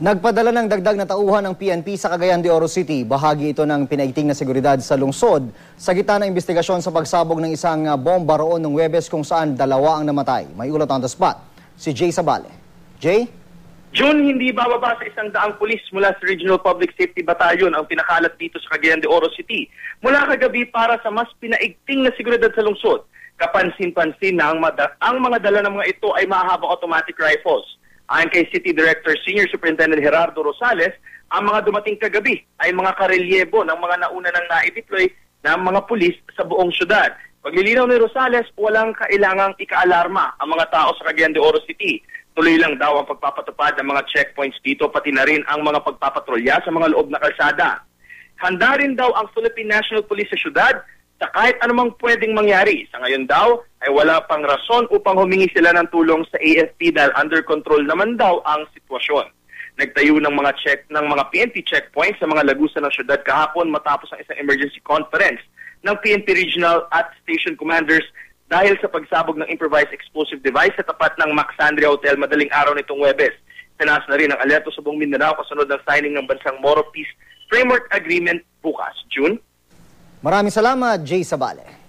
Nagpadala ng dagdag na tauhan ng PNP sa Cagayan de Oro City. Bahagi ito ng pinaigting na seguridad sa lungsod sa gitna ng investigasyon sa pagsabog ng isang bomba roon ng Huwebes kung saan 2 ang namatay. May ulat on the spot, si Jay Sabale. Jay? June, hindi bababa sa 100 pulis mula sa Regional Public Safety Battalion ang pinakalat dito sa Cagayan de Oro City mula kagabi para sa mas pinaigting na seguridad sa lungsod. Kapansin-pansin na ang mga dala ng mga ito ay mahahabang automatic rifles. Ayon kay City Director Senior Superintendent Gerardo Rosales, ang mga dumating kagabi ay mga karelyebo ng mga nauna nang na-deploy ng mga pulis sa buong syudad. Paglilinaw ni Rosales, walang kailangang ikaalarma ang mga tao sa Cagayan de Oro City. Tuloy lang daw ang pagpapatupad ng mga checkpoints dito, pati na rin ang mga pagpapatrolya sa mga loob na kalsada. Handa rin daw ang Philippine National Police sa syudad sa kahit anumang pwedeng mangyari. Sa ngayon daw ay wala pang rason upang humingi sila ng tulong sa AFP dahil under control naman daw ang sitwasyon. Nagtayo ng mga PNP checkpoints sa mga lagusan ng syudad kahapon matapos ang isang emergency conference ng PNP regional at station commanders dahil sa pagsabog ng improvised explosive device sa tapat ng Maxandria Hotel madaling araw nitong Huwebes. Tinaas na rin ang alerto sa buong Mindanao kasunod ng signing ng bansang Moro Peace Framework Agreement bukas. June? Maraming salamat, Jay Sabale.